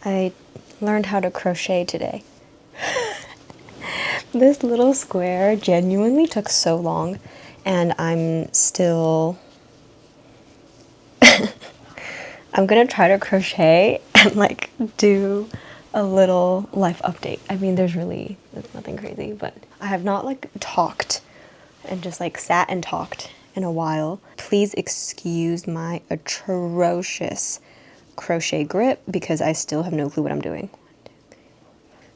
I learned how to crochet today. This little square genuinely took so long, and I'm still... I'm gonna try to crochet and like do a little life update. I mean, there's nothing crazy, but I have not like talked and just like sat and talked in a while. Please excuse my atrocious crochet grip because I still have no clue what I'm doing.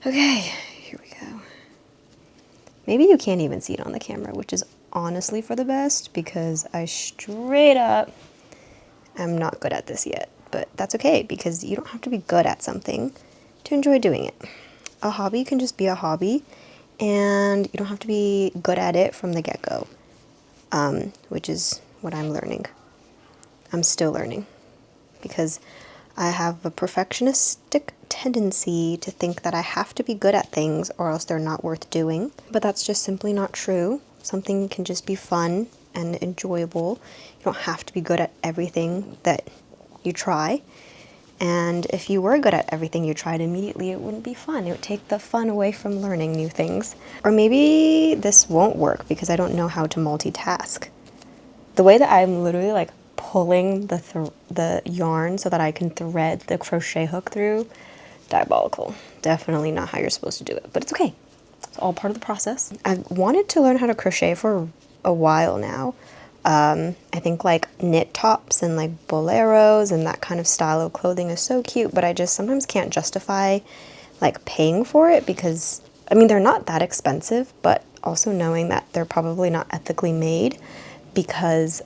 Okay, here we go. Maybe you can't even see it on the camera, which is honestly for the best because I straight up am not good at this yet. But that's okay because you don't have to be good at something to enjoy doing it. A hobby can just be a hobby and you don't have to be good at it from the get-go, which is what I'm learning. I'm still learning because I have a perfectionistic tendency to think that I have to be good at things or else they're not worth doing. But that's just simply not true. Something can just be fun and enjoyable. You don't have to be good at everything that you try. And if you were good at everything you tried immediately, it wouldn't be fun. It would take the fun away from learning new things. Or maybe this won't work because I don't know how to multitask. The way that I'm literally like pulling the yarn so that I can thread the crochet hook through, diabolical. Definitely not how you're supposed to do it, but it's okay. It's all part of the process. I've wanted to learn how to crochet for a while now. I think like knit tops and like boleros and that kind of style of clothing is so cute, but I just sometimes can't justify like paying for it because, I mean, they're not that expensive, but also knowing that they're probably not ethically made because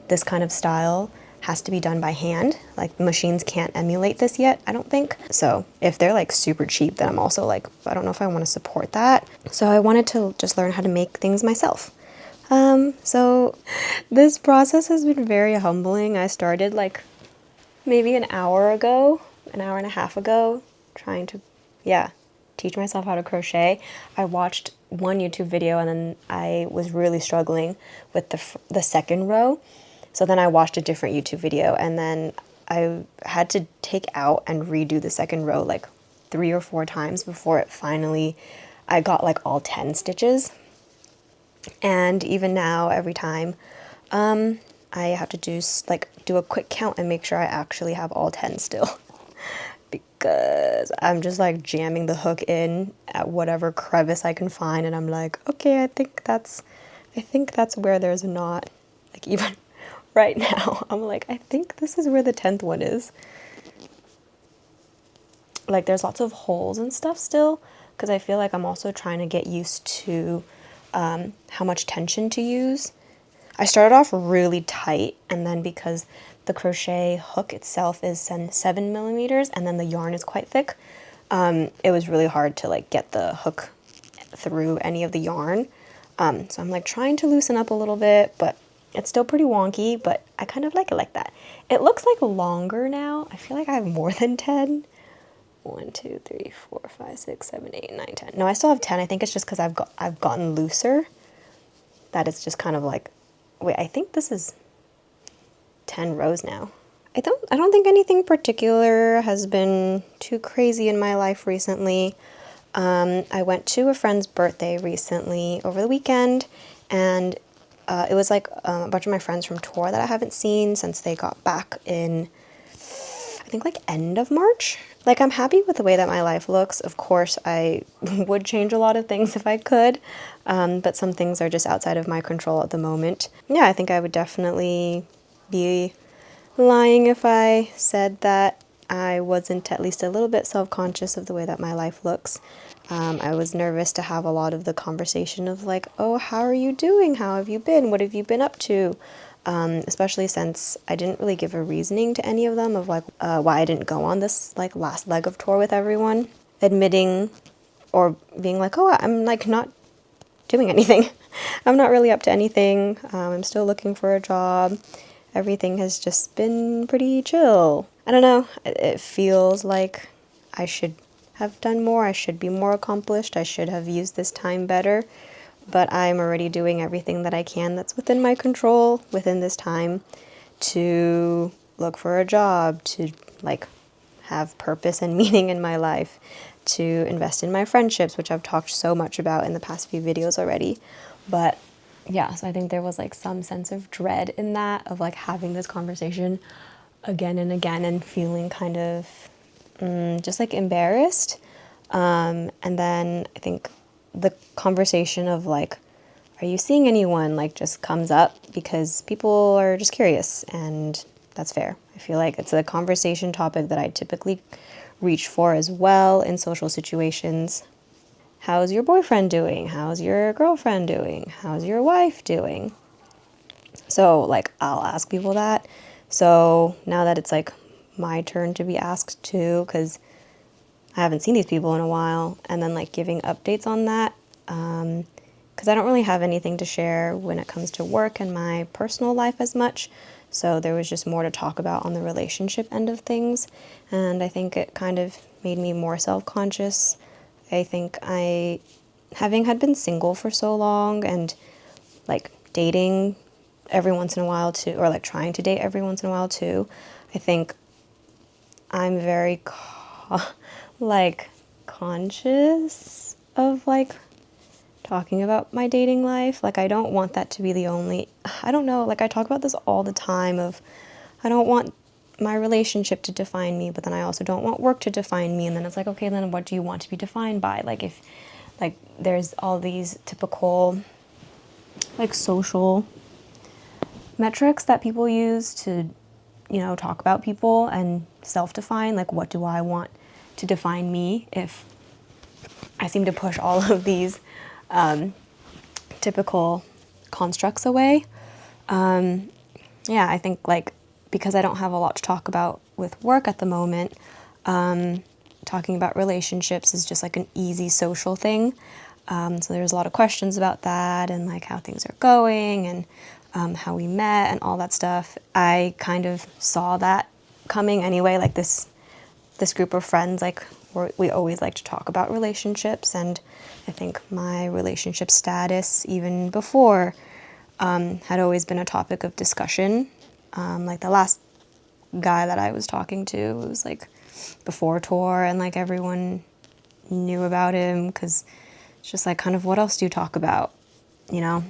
this kind of style has to be done by hand. Like machines can't emulate this yet, I don't think. So if they're like super cheap, then I'm also like, I don't know if I want to support that. So I wanted to just learn how to make things myself. So this process has been very humbling. I started like maybe an hour and a half ago, trying to, teach myself how to crochet. I watched one YouTube video and then I was really struggling with the second row. So then I watched a different YouTube video and then I had to take out and redo the second row like 3 or 4 times before it finally, I got like all 10 stitches. And even now, every time, I have to do a quick count and make sure I actually have all 10 still. Because I'm just like jamming the hook in at whatever crevice I can find and I'm like, okay, I think that's where there's a knot. Like even right now, I'm like, I think this is where the 10th one is. Like there's lots of holes and stuff still because I feel like I'm also trying to get used to how much tension to use. I started off really tight and then because the crochet hook itself is 7 millimeters and then the yarn is quite thick, it was really hard to like get the hook through any of the yarn. So I'm like trying to loosen up a little bit, but it's still pretty wonky, but I kind of like it like that. It looks like longer now. I feel like I have more than 10. 1, 2, 3, 4, 5, 6, 7, 8, 9, 10. No, I still have 10. I think it's just because I've gotten looser. That it's just kind of like, wait, I think this is 10 rows now. I don't think anything particular has been too crazy in my life recently. I went to a friend's birthday recently over the weekend, and it was like a bunch of my friends from tour that I haven't seen since they got back in, I think like end of March. Like I'm happy with the way that my life looks. Of course, I would change a lot of things if I could, but some things are just outside of my control at the moment. Yeah, I think I would definitely be lying if I said that I wasn't at least a little bit self-conscious of the way that my life looks. I was nervous to have a lot of the conversation of like, oh, how are you doing? How have you been? What have you been up to? Especially since I didn't really give a reasoning to any of them of like why I didn't go on this like last leg of tour with everyone. Admitting or being like, oh, I'm like not doing anything. I'm not really up to anything. I'm still looking for a job. Everything has just been pretty chill. I don't know. It feels like I should have done more. I should be more accomplished. I should have used this time better. But I'm already doing everything that I can that's within my control within this time to look for a job, to like have purpose and meaning in my life, to invest in my friendships, which I've talked so much about in the past few videos already. But yeah, so I think there was like some sense of dread in that, of like having this conversation again and again and feeling kind of just like embarrassed. And then I think the conversation of like, are you seeing anyone, like just comes up because people are just curious, and that's fair. I feel like it's a conversation topic that I typically reach for as well in social situations. How's your boyfriend doing? How's your girlfriend doing? How's your wife doing? So like I'll ask people that. So now that it's like my turn to be asked too, because I haven't seen these people in a while, and then like giving updates on that, because I don't really have anything to share when it comes to work and my personal life as much. So there was just more to talk about on the relationship end of things, and I think it kind of made me more self-conscious. I think having had been single for so long and like dating every once in a while too, or like trying to date every once in a while too, I think I'm very like conscious of like talking about my dating life. Like I don't want that to be the only, I don't know, like I talk about this all the time of I don't want my relationship to define me, but then I also don't want work to define me. And then it's like, okay, then what do you want to be defined by? Like if like there's all these typical like social metrics that people use to, you know, talk about people and self-define, like what do I want to define me, if I seem to push all of these typical constructs away. Yeah, I think like because I don't have a lot to talk about with work at the moment, talking about relationships is just like an easy social thing. So there's a lot of questions about that and like how things are going and how we met and all that stuff. I kind of saw that coming anyway, like this group of friends, like we always like to talk about relationships, and I think my relationship status even before had always been a topic of discussion. Like the last guy that I was talking to was like before tour, and like everyone knew about him because it's just like kind of what else do you talk about, you know?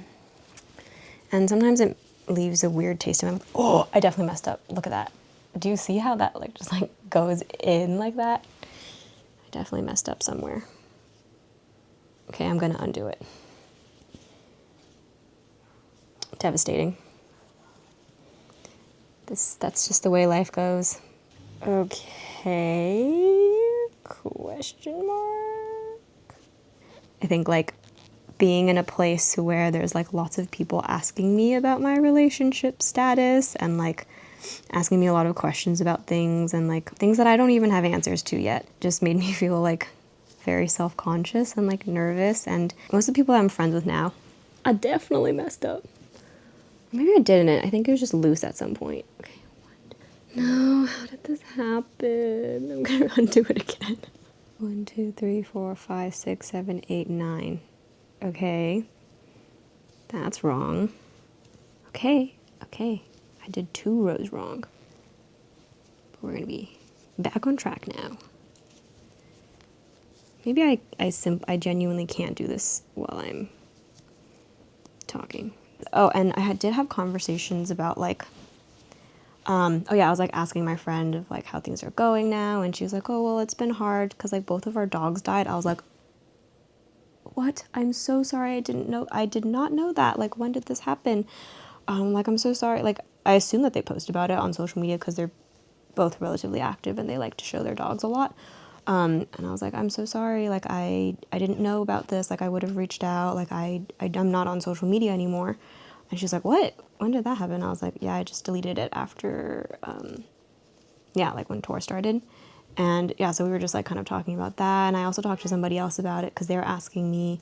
And sometimes it leaves a weird taste in my mouth. Oh, I definitely messed up. Look at that. Do you see how that like just like goes in like that? I definitely messed up somewhere. Okay, I'm gonna undo it. Devastating. That's just the way life goes. Okay, question mark. I think like being in a place where there's like lots of people asking me about my relationship status and like asking me a lot of questions about things and like things that I don't even have answers to yet just made me feel like very self-conscious and like nervous. And most of the people I'm friends with now, I definitely messed up. Maybe I didn't. I think it was just loose at some point. Okay. No, how did this happen? I'm gonna undo it again. 1, 2, 3, 4, 5, 6, 7, 8, 9. Okay. That's wrong. Okay. I did 2 rows wrong. But we're gonna be back on track now. Maybe I genuinely can't do this while I'm talking. Oh, and I did have conversations about like, oh yeah, I was like asking my friend of like how things are going now, and she was like, oh well, it's been hard because like both of our dogs died. I was like, what? I'm so sorry. I did not know that. Like, when did this happen? Like, I'm so sorry. Like, I assume that they post about it on social media because they're both relatively active and they like to show their dogs a lot. And I was like, I'm so sorry. Like, I didn't know about this. Like, I would have reached out. Like, I'm not on social media anymore. And she's like, what? When did that happen? I was like, yeah, I just deleted it after, yeah, like when tour started. And yeah, so we were just like kind of talking about that. And I also talked to somebody else about it because they were asking me,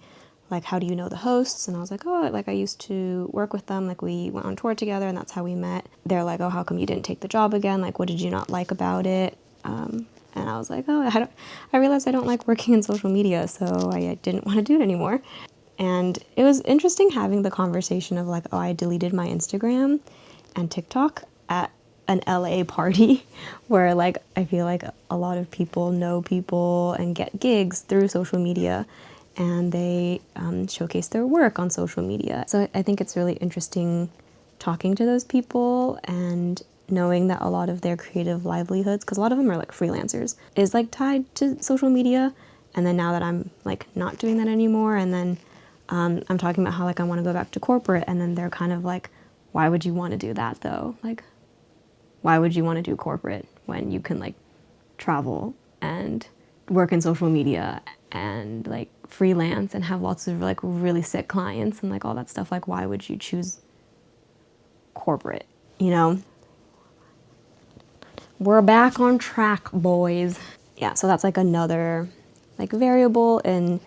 like, how do you know the hosts? And I was like, oh, like I used to work with them. Like we went on tour together and that's how we met. They're like, oh, how come you didn't take the job again? Like, what did you not like about it? And I was like, oh, I realized I don't like working in social media, so I didn't want to do it anymore. And it was interesting having the conversation of like, oh, I deleted my Instagram and TikTok at an LA party where like I feel like a lot of people know people and get gigs through social media, and they showcase their work on social media. So I think it's really interesting talking to those people and knowing that a lot of their creative livelihoods, because a lot of them are like freelancers, is like tied to social media. And then now that I'm like not doing that anymore, and then I'm talking about how like I want to go back to corporate, and then they're kind of like, why would you want to do that though? Like, why would you want to do corporate when you can like travel and work in social media and like freelance and have lots of like really sick clients and like all that stuff? Like, why would you choose corporate, you know? We're back on track, boys. Yeah, so that's like another like variable in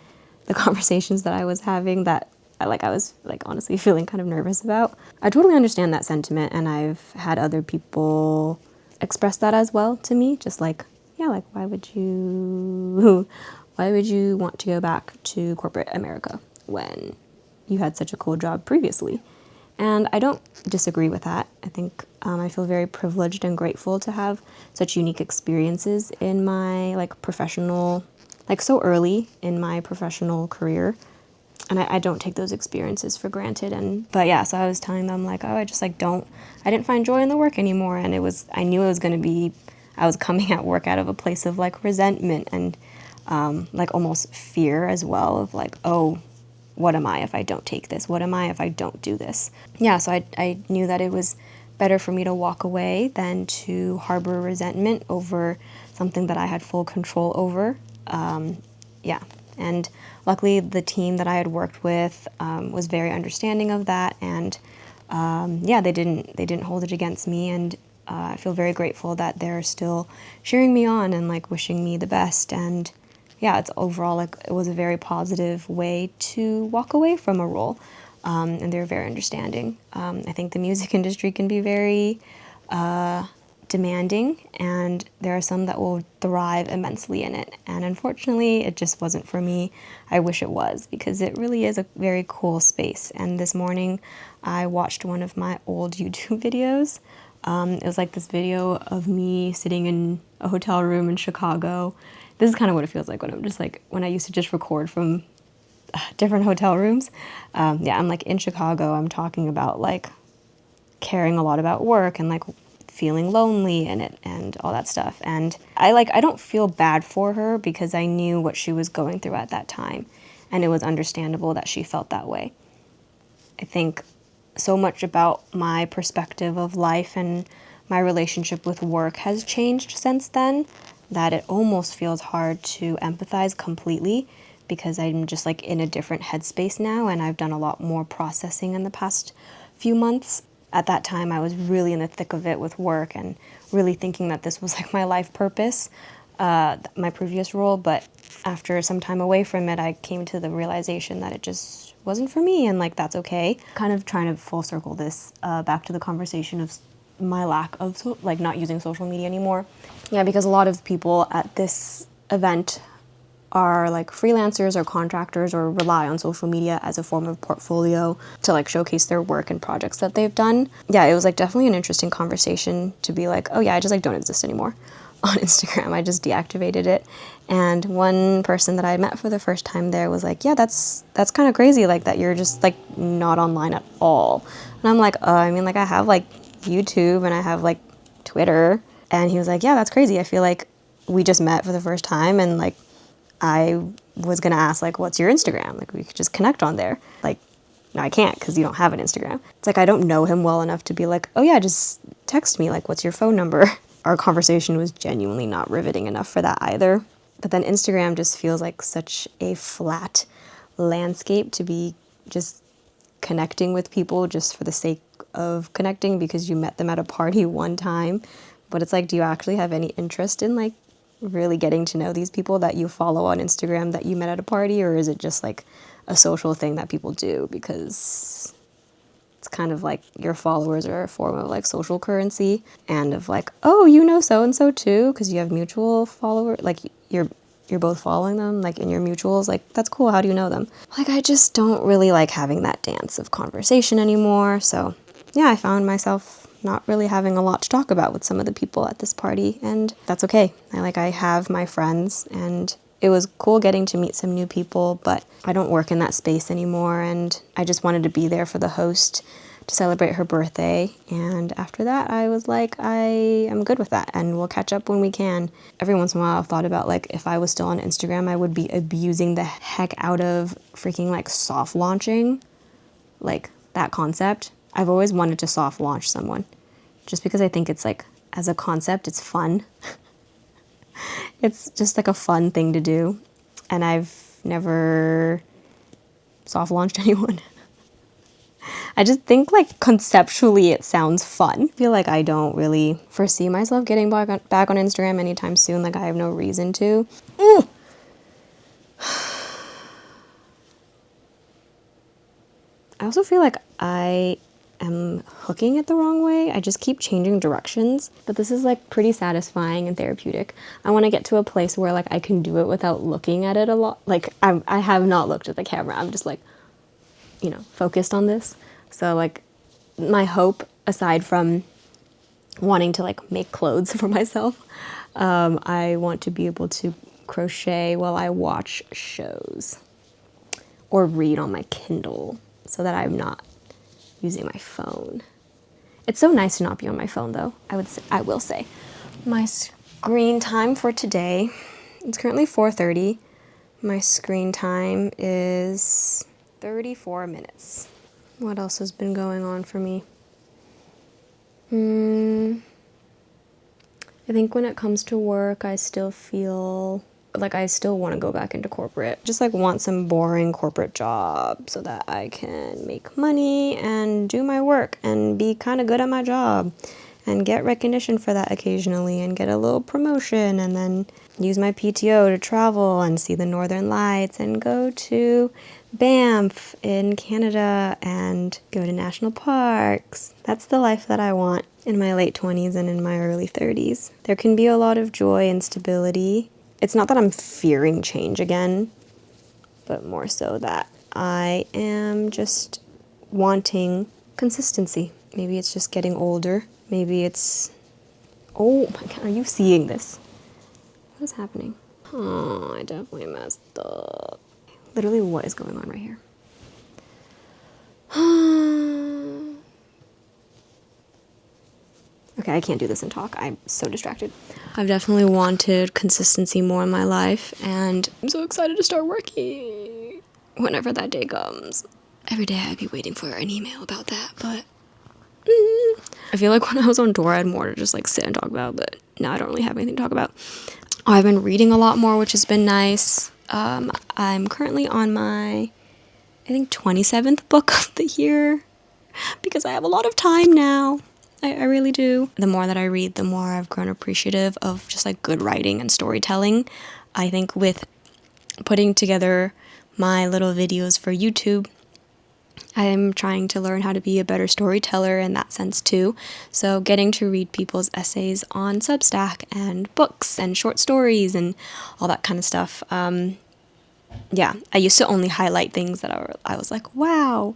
the conversations that I was having that I was like honestly feeling kind of nervous about. I totally understand that sentiment, and I've had other people express that as well to me, just like, yeah, like why would you want to go back to corporate America when you had such a cool job previously? And I don't disagree with that. I think I feel very privileged and grateful to have such unique experiences in my like professional, like so early in my professional career. And I don't take those experiences for granted. But yeah, so I was telling them like, oh, I just like I didn't find joy in the work anymore. And I knew it was going to be, I was coming at work out of a place of like resentment and like almost fear as well of like, oh, what am I if I don't take this? What am I if I don't do this? Yeah, so I knew that it was better for me to walk away than to harbor resentment over something that I had full control over. Yeah, and luckily the team that I had worked with was very understanding of that, and yeah, they didn't hold it against me, and I feel very grateful that they're still cheering me on and like wishing me the best. And yeah, it's overall like it was a very positive way to walk away from a role, and they're very understanding. I think the music industry can be very demanding, and there are some that will thrive immensely in it. And unfortunately, it just wasn't for me. I wish it was, because it really is a very cool space. And this morning, I watched one of my old YouTube videos. It was like this video of me sitting in a hotel room in Chicago. This is kind of what it feels like when I'm just like, when I used to just record from different hotel rooms. Yeah, I'm like in Chicago, I'm talking about like caring a lot about work and like feeling lonely in it and all that stuff. And I don't feel bad for her because I knew what she was going through at that time. And it was understandable that she felt that way. I think so much about my perspective of life and my relationship with work has changed since then that it almost feels hard to empathize completely, because I'm just like in a different headspace now, and I've done a lot more processing in the past few months. At that time, I was really in the thick of it with work and really thinking that this was like my life purpose, my previous role. But after some time away from it, I came to the realization that it just wasn't for me, and like that's okay. Kind of trying to full circle this back to the conversation of my lack of like not using social media anymore. Yeah, because a lot of people at this event are like freelancers or contractors or rely on social media as a form of portfolio to like showcase their work and projects that they've done. Yeah, it was like definitely an interesting conversation to be like, oh yeah, I just like don't exist anymore on Instagram. I just deactivated it. And one person that I met for the first time there was like, yeah, that's kind of crazy, like that you're just like not online at all. And I'm like, I mean, like I have like YouTube and I have like Twitter. And he was like, yeah, that's crazy. I feel like we just met for the first time, and like I was gonna ask like, what's your Instagram? Like we could just connect on there. Like, no, I can't because you don't have an Instagram. It's like I don't know him well enough to be like, oh yeah, just text me, like what's your phone number? Our conversation was genuinely not riveting enough for that either. But then Instagram just feels like such a flat landscape to be just connecting with people just for the sake of connecting because you met them at a party one time. But it's like, do you actually have any interest in like really getting to know these people that you follow on Instagram that you met at a party? Or is it just like a social thing that people do because it's kind of like your followers are a form of like social currency, and of like, oh, you know so and so too because you have mutual followers, like you're both following them like in your mutuals. Like, that's cool. How do you know them? Like, I just don't really like having that dance of conversation anymore. So yeah, I found myself not really having a lot to talk about with some of the people at this party, and that's okay. I have my friends, and it was cool getting to meet some new people, but I don't work in that space anymore, and I just wanted to be there for the host to celebrate her birthday. And after that, I was like, I am good with that, and we'll catch up when we can. Every once in a while, I've thought about, like, if I was still on Instagram, I would be abusing the heck out of freaking, like, soft launching, like, that concept. I've always wanted to soft launch someone, just because I think it's, like, as a concept, it's fun. It's just, like, a fun thing to do, and I've never soft launched anyone. I just think, like, conceptually it sounds fun. I feel like I don't really foresee myself getting back on Instagram anytime soon. Like, I have no reason to. I also feel like I am hooking it the wrong way. I just keep changing directions, but this is, like, pretty satisfying and therapeutic. I want to get to a place where, like, I can do it without looking at it a lot. Like, I have not looked at the camera. I'm just, like, you know, focused on this. So, like, my hope, aside from wanting to, like, make clothes for myself, I want to be able to crochet while I watch shows or read on my Kindle so that I'm not using my phone. It's so nice to not be on my phone, though. I will say. My screen time for today, it's currently 4:30. My screen time is 34 minutes. What else has been going on for me? I think when it comes to work, I still feel like I still want to go back into corporate. Just, like, want some boring corporate job so that I can make money and do my work and be kind of good at my job and get recognition for that occasionally and get a little promotion and then use my PTO to travel and see the Northern Lights and go to Banff in Canada and go to national parks. That's the life that I want in my late 20s and in my early 30s. There can be a lot of joy and stability. It's not that I'm fearing change again, but more so that I am just wanting consistency. Maybe it's just getting older. Maybe it's... Oh my God, are you seeing this? What is happening? Oh, I definitely messed up. Literally, what is going on right here? Okay, I can't do this and talk. I'm so distracted. I've definitely wanted consistency more in my life, and I'm so excited to start working whenever that day comes. Every day I'd be waiting for an email about that, but I feel like when I was on tour, I had more to just, like, sit and talk about, but now I don't really have anything to talk about. I've been reading a lot more, which has been nice. I'm currently on my, I think, 27th book of the year because I have a lot of time now. I really do. The more that I read, the more I've grown appreciative of just, like, good writing and storytelling. I think with putting together my little videos for YouTube, I'm trying to learn how to be a better storyteller in that sense too. So getting to read people's essays on Substack and books and short stories and all that kind of stuff. Yeah, I used to only highlight things that I was like, wow,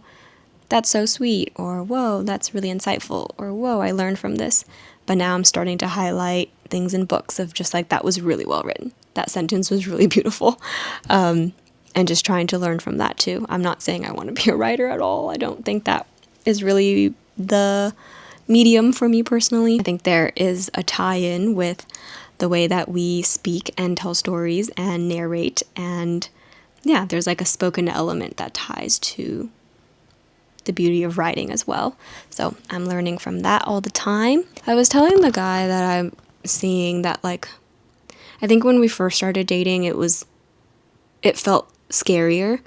that's so sweet, or whoa, that's really insightful, or whoa, I learned from this. But now I'm starting to highlight things in books of just, like, that was really well written. That sentence was really beautiful. And just trying to learn from that too. I'm not saying I want to be a writer at all. I don't think that is really the medium for me personally. I think there is a tie-in with the way that we speak and tell stories and narrate, and yeah, there's, like, a spoken element that ties to the beauty of writing as well. So I'm learning from that all the time. I was telling the guy that I'm seeing that, like, I think when we first started dating, it felt scarier.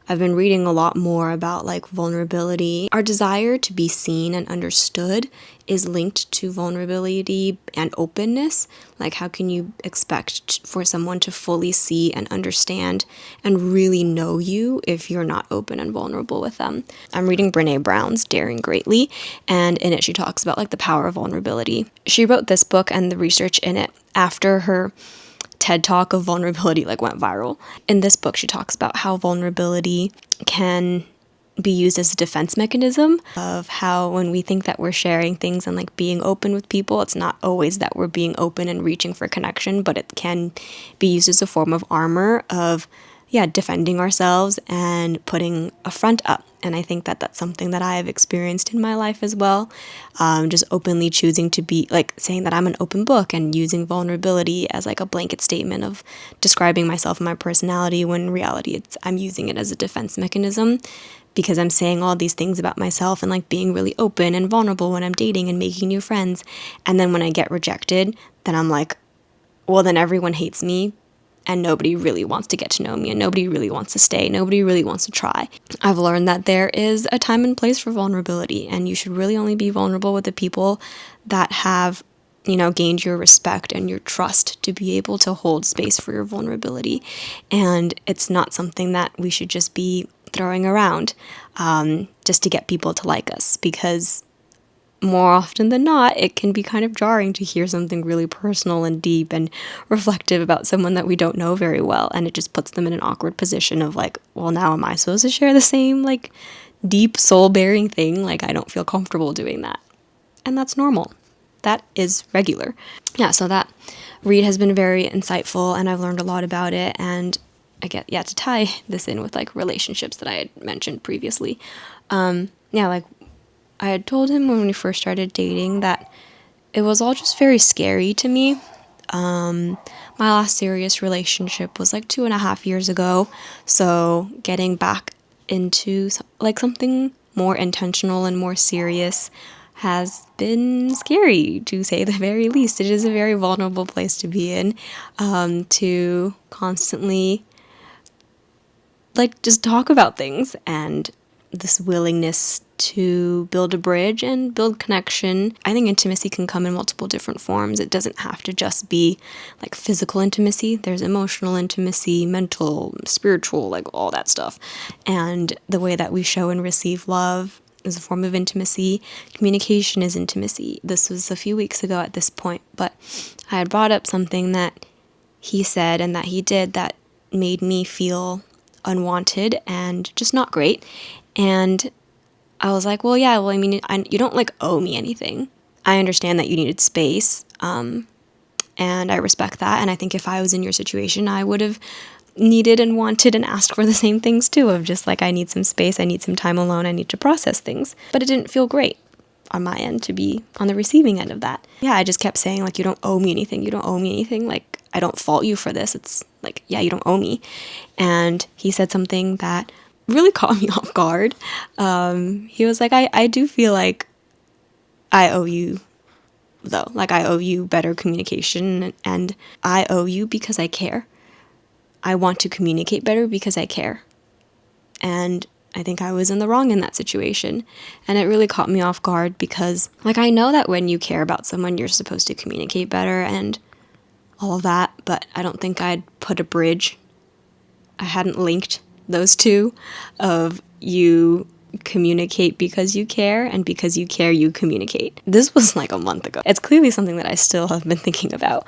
I've been reading a lot more about, like, vulnerability. Our desire to be seen and understood is linked to vulnerability and openness. Like, how can you expect for someone to fully see and understand and really know you if you're not open and vulnerable with them? I'm reading Brene Brown's Daring Greatly, and in it she talks about, like, the power of vulnerability. She wrote this book and the research in it after her TED Talk of vulnerability, like, went viral. In this book, she talks about how vulnerability can be used as a defense mechanism of how when we think that we're sharing things and like being open with people, it's not always that we're being open and reaching for connection, but it can be used as a form of armor of, yeah, defending ourselves and putting a front up. And I think that that's something that I have experienced in my life as well. Just openly choosing to be like saying that I'm an open book and using vulnerability as like a blanket statement of describing myself and my personality, when in reality I'm using it as a defense mechanism, because I'm saying all these things about myself and like being really open and vulnerable when I'm dating and making new friends. And then when I get rejected, then I'm like, well, then everyone hates me and nobody really wants to get to know me and nobody really wants to stay. Nobody really wants to try. I've learned that there is a time and place for vulnerability, and you should really only be vulnerable with the people that have, you know, gained your respect and your trust to be able to hold space for your vulnerability. And it's not something that we should just be throwing around just to get people to like us, because more often than not, it can be kind of jarring to hear something really personal and deep and reflective about someone that we don't know very well. And it just puts them in an awkward position of like, well, now am I supposed to share the same like deep soul-bearing thing? Like, I don't feel comfortable doing that. And that's normal. That is regular. Yeah, so that read has been very insightful and I've learned a lot about it. And I get, yeah, to tie this in with like relationships that I had mentioned previously. Yeah, like I had told him when we first started dating that it was all just very scary to me. My last serious relationship was like 2.5 years ago. So getting back into like something more intentional and more serious has been scary, to say the very least. It is a very vulnerable place to be in, to constantly like just talk about things, and this willingness to build a bridge and build connection. I think intimacy can come in multiple different forms. It doesn't have to just be like physical intimacy. There's emotional intimacy, mental, spiritual, like all that stuff. And the way that we show and receive love is a form of intimacy. Communication is intimacy. This was a few weeks ago at this point, but I had brought up something that he said and that he did that made me feel unwanted and just not great. And I was like, well, yeah, well, I mean, you don't like owe me anything. I understand that you needed space, and I respect that. And I think if I was in your situation, I would have needed and wanted and asked for the same things too, of just like, I need some space, I need some time alone, I need to process things. But it didn't feel great on my end to be on the receiving end of that. Yeah, I just kept saying like, you don't owe me anything, you don't owe me anything. Like, I don't fault you for this. It's like, yeah, you don't owe me. And he said something that really caught me off guard. He was like, I do feel like I owe you though. Like, I owe you better communication, and I owe you because I care. I want to communicate better because I care. And I think I was in the wrong in that situation. And it really caught me off guard because, like, I know that when you care about someone, you're supposed to communicate better and all of that, but I don't think I'd put a bridge. I hadn't linked those two of you communicate because you care, and because you care, you communicate. This was like a month ago. It's clearly something that I still have been thinking about,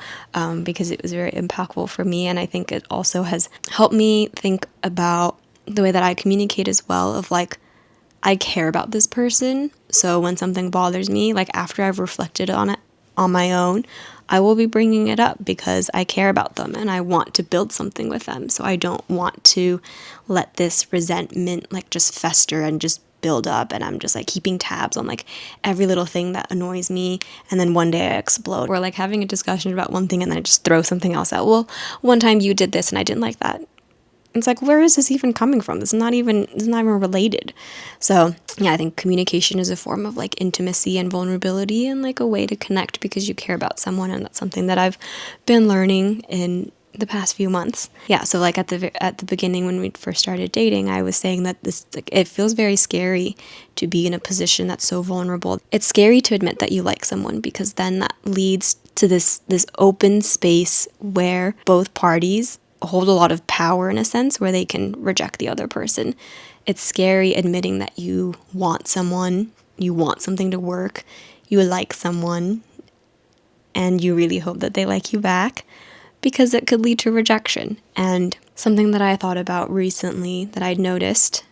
because it was very impactful for me, and I think it also has helped me think about the way that I communicate as well, of like, I care about this person, so when something bothers me, like after I've reflected on it on my own, I will be bringing it up because I care about them and I want to build something with them. So I don't want to let this resentment like just fester and just build up, and I'm just like keeping tabs on like every little thing that annoys me, and then one day I explode. Or like having a discussion about one thing and then I just throw something else out. Well, one time you did this and I didn't like that. It's like, where is this even coming from? It's not even related. So yeah, I think communication is a form of like intimacy and vulnerability, and like a way to connect because you care about someone. And that's something that I've been learning in the past few months. Yeah, so like at the beginning when we first started dating, I was saying that this, like, it feels very scary to be in a position that's so vulnerable. It's scary to admit that you like someone, because then that leads to this open space where both parties hold a lot of power in a sense, where they can reject the other person. It's scary admitting that you want someone, you want something to work, you like someone, and you really hope that they like you back, because it could lead to rejection. And something that I thought about recently that I'd noticed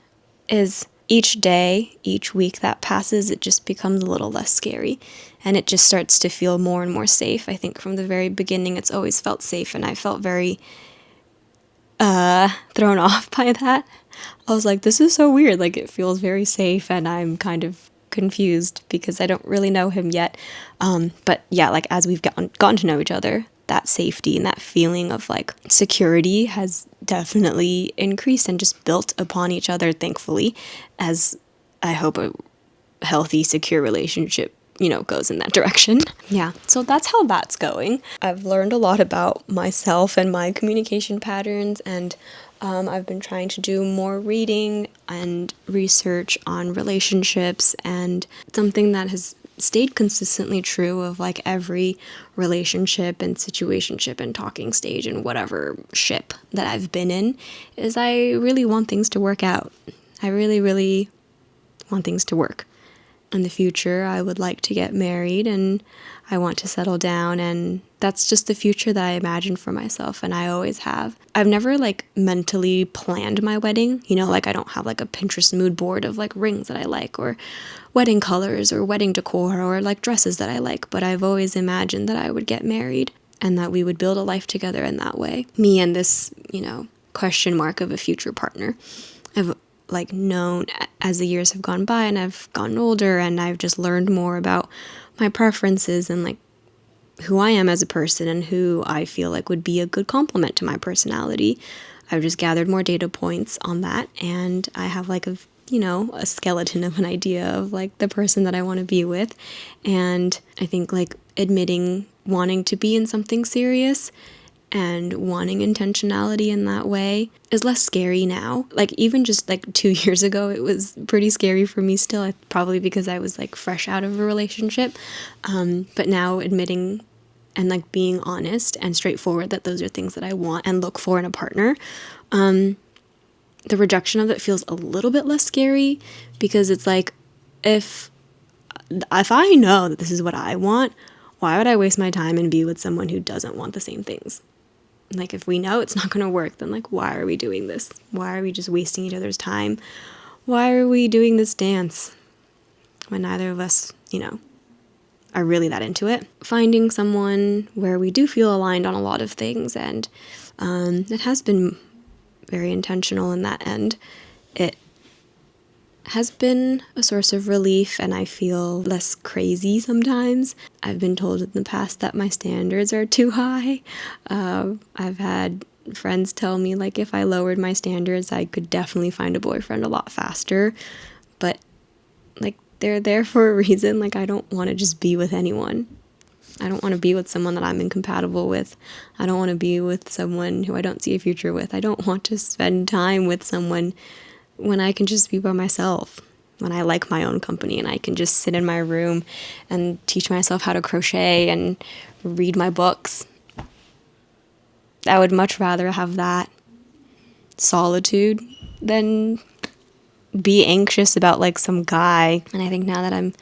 is each day, each week that passes, it just becomes a little less scary. And it just starts to feel more and more safe. I think from the very beginning, it's always felt safe. And I felt very thrown off by that. I was like, this is so weird. Like, it feels very safe. And I'm kind of confused because I don't really know him yet. But yeah, like as we've gotten to know each other, that safety and that feeling of like security has definitely increased and just built upon each other, thankfully, as I hope a healthy, secure relationship, goes in that direction. Yeah, so that's how that's going. I've learned a lot about myself and my communication patterns, and I've been trying to do more reading and research on relationships, and something that has stayed consistently true of like every relationship and situationship and talking stage and whatever ship that I've been in is I really want things to work out. I really, really want things to work. In the future, I would like to get married and I want to settle down, and that's just the future that I imagine for myself, and I always have. I've never like mentally planned my wedding, like I don't have like a Pinterest mood board of like rings that I like or wedding colors or wedding decor or like dresses that I like, but I've always imagined that I would get married and that we would build a life together in that way. Me and this, question mark of a future partner. I've like known as the years have gone by and I've gotten older and I've just learned more about my preferences and like who I am as a person and who I feel like would be a good complement to my personality. I've just gathered more data points on that, and I have like a skeleton of an idea of like the person that I want to be with. And I think like admitting wanting to be in something serious and wanting intentionality in that way is less scary now. Like even just like 2 years ago, it was pretty scary for me still, probably because I was like fresh out of a relationship. But now admitting and like being honest and straightforward that those are things that I want and look for in a partner, the rejection of it feels a little bit less scary, because it's like, if I know that this is what I want, why would I waste my time and be with someone who doesn't want the same things? Like, if we know it's not going to work, then like, why are we doing this? Why are we just wasting each other's time? Why are we doing this dance when neither of us, are really that into it? Finding someone where we do feel aligned on a lot of things, and it has been very intentional in that end. It has been a source of relief, and I feel less crazy sometimes. I've been told in the past that my standards are too high. I've had friends tell me like if I lowered my standards, I could definitely find a boyfriend a lot faster. But like, they're there for a reason. Like, I don't want to just be with anyone. I don't want to be with someone that I'm incompatible with. I don't want to be with someone who I don't see a future with. I don't want to spend time with someone when I can just be by myself, when I like my own company and I can just sit in my room and teach myself how to crochet and read my books. I would much rather have that solitude than be anxious about like some guy. And I think now that I'm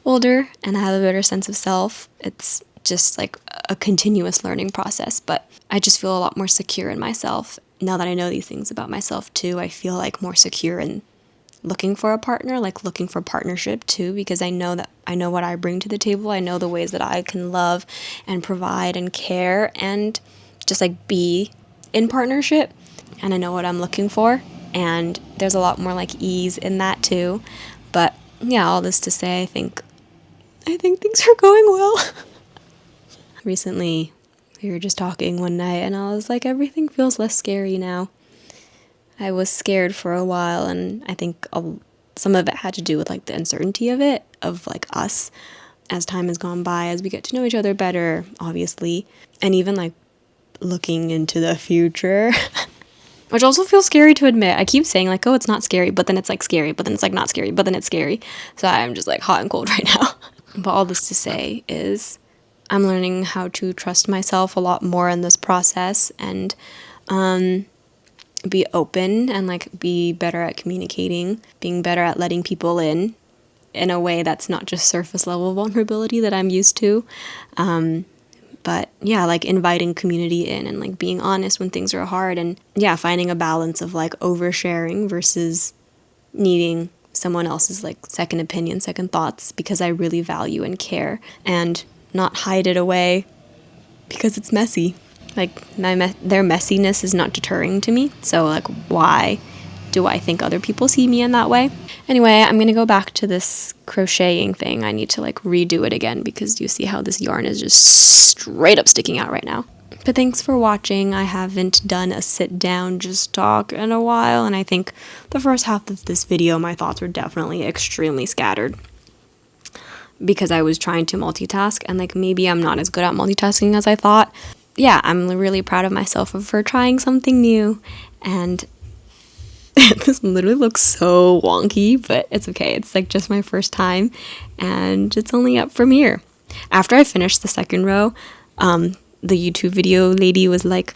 older and I have a better sense of self, it's just like a continuous learning process. But I just feel a lot more secure in myself. Now that I know these things about myself too, I feel like more secure in looking for a partner, like looking for partnership too, because I know what I bring to the table. I know the ways that I can love and provide and care and just like be in partnership. And I know what I'm looking for. And there's a lot more like ease in that too. But yeah, all this to say, I think things are going well. Recently, we were just talking one night and I was like, everything feels less scary now. I was scared for a while, and I think some of it had to do with like the uncertainty of it, of like us as time has gone by, as we get to know each other better, obviously, and even like looking into the future. Which also feels scary to admit. I keep saying like, oh, it's not scary, but then it's like scary, but then it's like not scary, but then it's scary. So I'm just like hot and cold right now. But all this to say is I'm learning how to trust myself a lot more in this process, and be open and like be better at communicating, being better at letting people in a way that's not just surface level vulnerability that I'm used to. But yeah, like inviting community in and like being honest when things are hard, and yeah, finding a balance of like oversharing versus needing someone else's like second opinion, second thoughts, because I really value and care, and not hide it away because it's messy. Like their messiness is not deterring to me. So like, why do I think other people see me in that way? Anyway, I'm gonna go back to this crocheting thing. I need to like redo it again because you see how this yarn is just straight up sticking out right now. But thanks for watching. I haven't done a sit down just talk in a while, and I think the first half of this video my thoughts were definitely extremely scattered because I was trying to multitask, and like maybe I'm not as good at multitasking as I thought. Yeah, I'm really proud of myself for trying something new, and this literally looks so wonky, but it's okay. It's like just my first time, and it's only up from here. After I finished the second row, the YouTube video lady was like,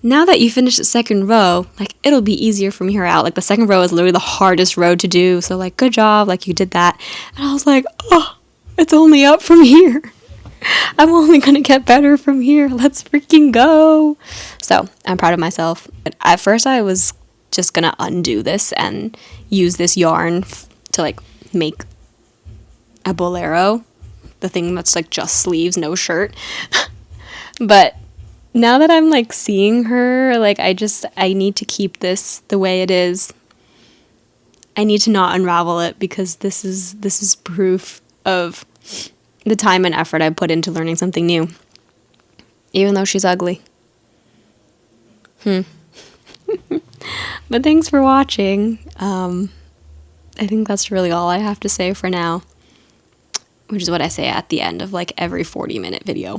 now that you finished the second row, like it'll be easier from here out. Like the second row is literally the hardest row to do, so like good job, like you did that. And I was like, oh, it's only up from here. I'm only gonna get better from here. Let's freaking go. So I'm proud of myself. At first I was just gonna undo this and use this yarn to like make a bolero, the thing that's like just sleeves, no shirt. But now that I'm like seeing her, like I need to keep this the way it is. I need to not unravel it because this is proof of the time and effort I put into learning something new. Even though she's ugly. But thanks for watching. I think that's really all I have to say for now. Which is what I say at the end of like every 40-minute video.